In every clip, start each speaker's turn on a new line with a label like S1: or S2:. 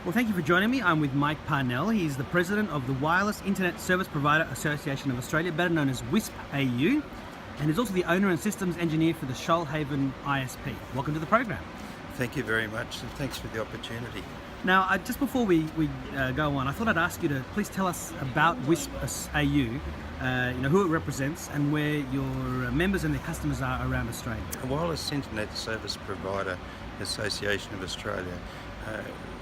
S1: Well, thank you for joining me. I'm with Mike Parnell. He's the president of the Wireless Internet Service Provider Association of Australia, better known as WISP AU, and he's also the owner and systems engineer for the Shoalhaven ISP. Welcome to the program.
S2: Thank you very much, and thanks for the opportunity.
S1: Now, just before we go on, I thought I'd ask you to please tell us about WISP AU, who it represents and where your members and their customers are around Australia.
S2: The Wireless Internet Service Provider Association of Australia.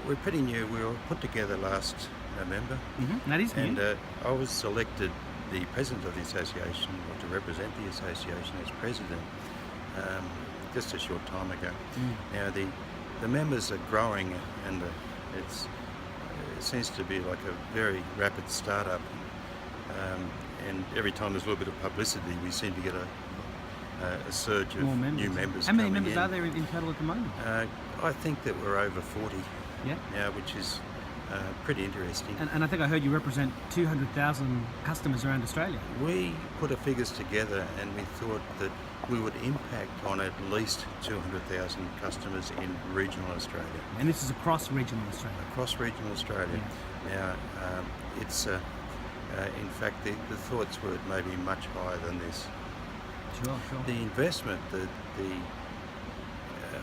S2: We're pretty new. We were put together last November.
S1: That is new.
S2: And I was selected the president of the association, or to represent the association as president, just a short time ago. Now the members are growing, and it seems to be like a very rapid startup. And every time there's a little bit of publicity, we seem to get a surge of new members.
S1: How many
S2: coming
S1: members
S2: in.
S1: are there in total at the moment?
S2: I think that we're over 40
S1: Yeah.
S2: now, which is pretty interesting.
S1: And I think I heard you represent 200,000 customers around Australia.
S2: We put our figures together and we thought that we would impact on at least 200,000 customers in regional Australia.
S1: And this is across regional Australia.
S2: Across regional Australia. Now, it's in fact, the thoughts were maybe much higher than this.
S1: Sure.
S2: The investment that the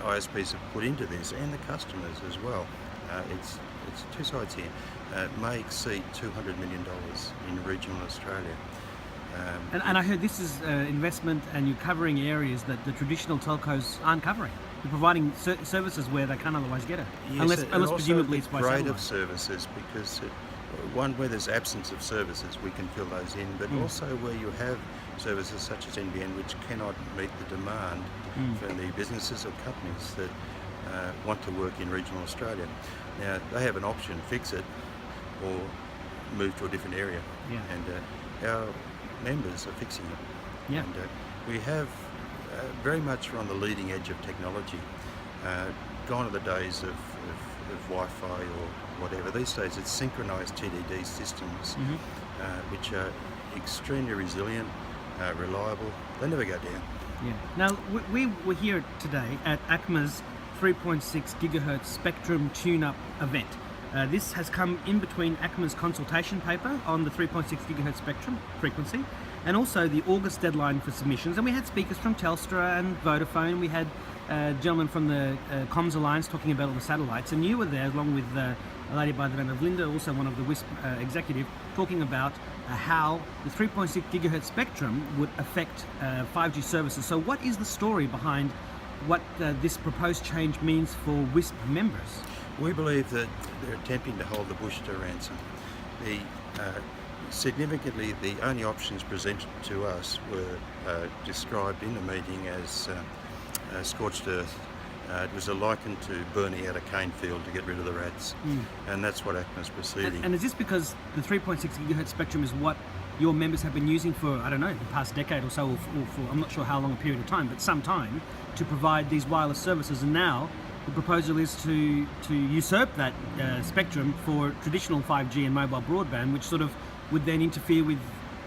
S2: ISPs have put into this, and the customers as well, it's two sides here, may exceed $200 million in regional Australia.
S1: And I heard this is investment, and you're covering areas that the traditional telcos aren't covering. You're providing services where they can't otherwise get it,
S2: Yes,
S1: unless presumably it's by
S2: grade
S1: satellite.
S2: of services, because one where there's absence of services, we can fill those in, but also where you have services such as NBN which cannot meet the demand for the businesses or companies that want to work in regional Australia. Now they have an option: fix it or move to a different area. And our members are fixing it. And we have very much on the leading edge of technology. Gone are the days of Wi-Fi or whatever. These days it's synchronized TDD systems, which are extremely resilient, reliable. They never go down.
S1: Now, we were here today at ACMA's 3.6 gigahertz spectrum tune-up event. This has come in between ACMA's consultation paper on the 3.6 gigahertz spectrum frequency and also the August deadline for submissions. And we had speakers from Telstra and Vodafone. We had a gentleman from the Comms Alliance talking about all the satellites, and you were there along with a lady by the name of Linda, also one of the WISP executive, talking about how the 3.6 gigahertz spectrum would affect 5G services. So what is the story behind what this proposed change means for WISP members?
S2: We believe that they're attempting to hold the bush to ransom. Significantly, the only options presented to us were described in the meeting as scorched earth. It was likened to burning out a cane field to get rid of the rats, and that's what ACMA's proceeding.
S1: And is this because the 3.6 gigahertz spectrum is what your members have been using for, I don't know, the past decade or so, or for I'm not sure how long a period of time, but some time, to provide these wireless services, and now the proposal is to usurp that spectrum for traditional 5G and mobile broadband, which sort of would then interfere with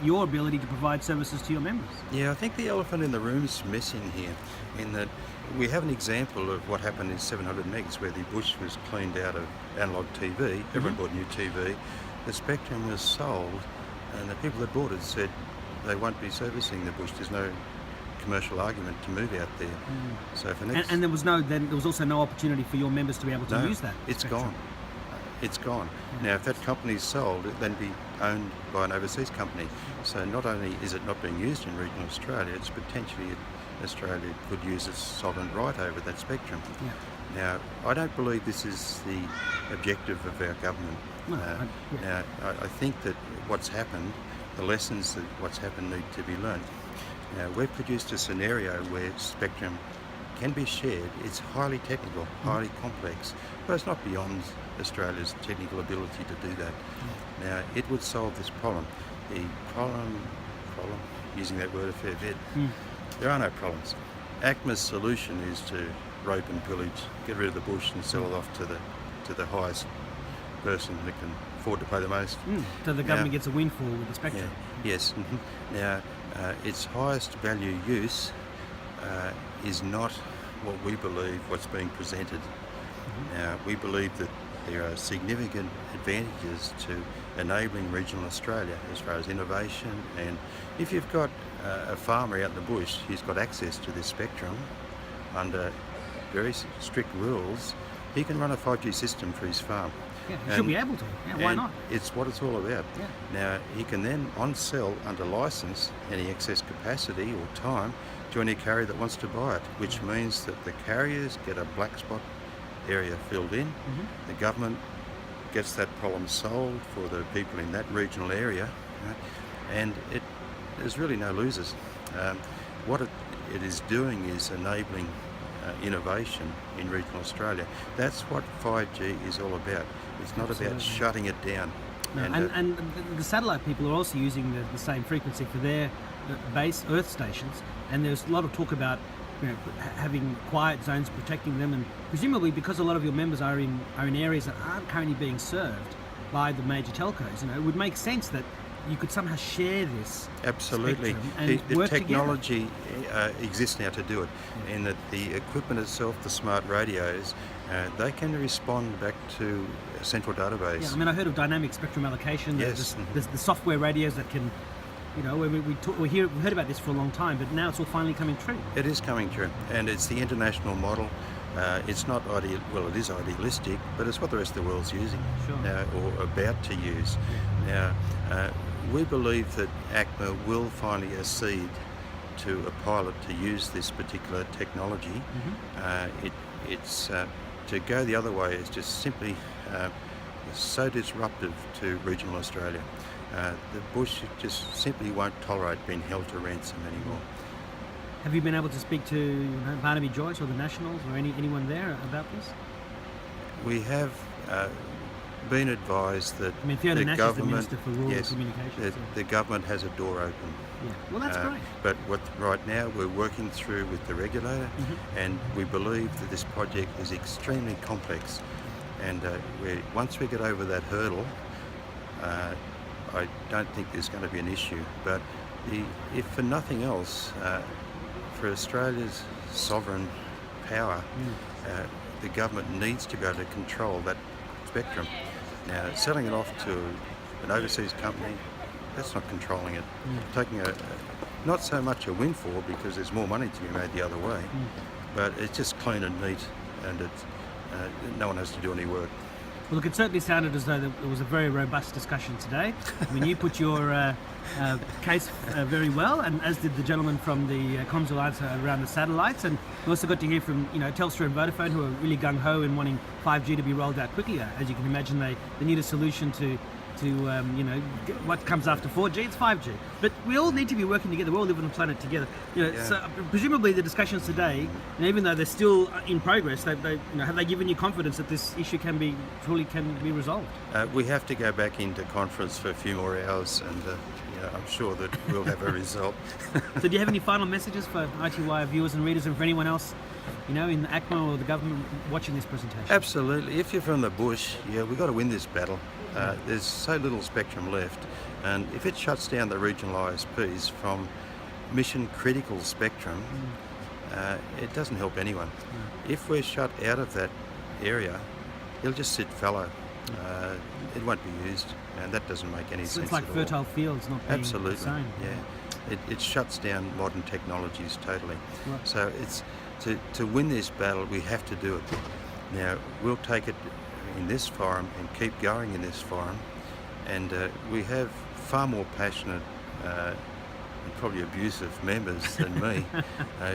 S1: your ability to provide services to your members?
S2: Yeah, I think the elephant in the room is missing here, in that we have an example of what happened in 700 megs, where the bush was cleaned out of analog TV. Everyone bought new TV. The spectrum was sold, and the people that bought it said they won't be servicing the bush. There's no commercial argument to move out there. So for next,
S1: and there was also no opportunity for your members to be able to use that.
S2: It's
S1: spectrum.
S2: gone. It's gone. Now, if that company is sold, it'll then be owned by an overseas company. So not only is it not being used in regional Australia, it's potentially Australia could use its sovereign right over that spectrum. Now, I don't believe this is the objective of our government. Now, I think that what's happened, the lessons that what's happened need to be learnt. Now, we've produced a scenario where spectrum can be shared. It's highly technical, highly complex, but it's not beyond Australia's technical ability to do that. Now, it would solve this problem. The problem, using that word a fair bit, there are no problems. ACMA's solution is to rape and pillage, get rid of the bush and sell it off to the highest person that can afford to pay the most.
S1: So the government gets a windfall with the spectrum.
S2: Yes. Now, its highest value use is not what we believe what's being presented. Now, we believe that there are significant advantages to enabling regional Australia as far as innovation. And if you've got a farmer out in the bush, he's got access to this spectrum under very strict rules, he can run a 5G system for his farm.
S1: Yeah, he should be able to. Yeah, why not?
S2: It's what it's all about.
S1: Yeah.
S2: Now, he can then on-sell under licence any excess capacity or time to any carrier that wants to buy it, which means that the carriers get a black spot area filled in. The government gets that problem solved for the people in that regional area, and there's really no losers. What it is doing is enabling innovation in regional Australia. That's what 5G is all about. It's not about shutting it down.
S1: No, and the satellite people are also using the same frequency for their base Earth stations, and there's a lot of talk about having quiet zones protecting them, and presumably because a lot of your members are in areas that aren't currently being served by the major telcos, it would make sense that you could somehow share this.
S2: Absolutely.
S1: And
S2: the technology exists now to do it, and that the equipment itself, the smart radios, they can respond back to a central database.
S1: Yeah, I mean, I heard of dynamic spectrum allocation.
S2: Yes.
S1: The software radios that can, we heard about this for a long time, but now it's all finally coming true.
S2: It is coming true, and it's the international model. It's not ideal. Well, it is idealistic, but it's what the rest of the world's using now, or about to use. Now, we believe that ACMA will finally accede to a pilot to use this particular technology. It's to go the other way is just simply so disruptive to regional Australia. The bush just simply won't tolerate being held to ransom anymore.
S1: Have you been able to speak to Barnaby Joyce or the Nationals or anyone there about this?
S2: We have been advised that
S1: Fiona
S2: the
S1: Nash
S2: government,
S1: is the Minister for Rural Communications.
S2: the government has a door open.
S1: Yeah. Well, that's great.
S2: But right now we're working through with the regulator, and we believe that this project is extremely complex. And once we get over that hurdle, I don't think there's going to be an issue. But if for nothing else, for Australia's sovereign power, the government needs to be able to control that spectrum. Now, selling it off to an overseas company, that's not controlling it. Taking not so much a windfall, because there's more money to be made the other way, but it's just clean and neat, and no one has to do any work.
S1: Well, look, it certainly sounded as though there was a very robust discussion today. I mean, you put your case very well, and as did the gentleman from the Comms Alliance around the satellites. And we also got to hear from Telstra and Vodafone, who are really gung-ho in wanting 5G to be rolled out quickly. As you can imagine, they need a solution to what comes after 4G. It's 5G. But we all need to be working together. We all live on the planet together. So presumably the discussions today, even though they're still in progress, have they given you confidence that this issue can be resolved?
S2: We have to go back into conference for a few more hours, and I'm sure that we'll have a result.
S1: So do you have any final messages for ITY viewers and readers, and for anyone else in ACMA or the government watching this presentation?
S2: Absolutely. If you're from the bush, we've got to win this battle. There's so little spectrum left, and if it shuts down the regional ISPs from mission critical spectrum, it doesn't help anyone. If we're shut out of that area, it'll just sit fallow. It won't be used, and that doesn't make any sense.
S1: It's like
S2: at
S1: fertile
S2: all.
S1: fields not being
S2: Absolutely.
S1: sown.
S2: Yeah. It shuts down modern technologies totally.
S1: Right.
S2: So it's to win this battle, we have to do it. Now, we'll take it in this forum and keep going in this forum, and we have far more passionate and probably abusive members than me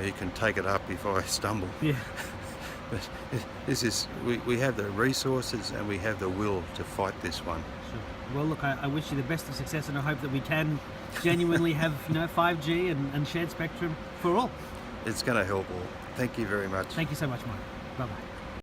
S2: who can take it up if I stumble.
S1: Yeah.
S2: But we have the resources and we have the will to fight this one.
S1: Sure. Well, look, I wish you the best of success, and I hope that we can genuinely have 5G and shared spectrum for all.
S2: It's going to help all. Thank you very much.
S1: Thank you so much, Mike. Bye-bye.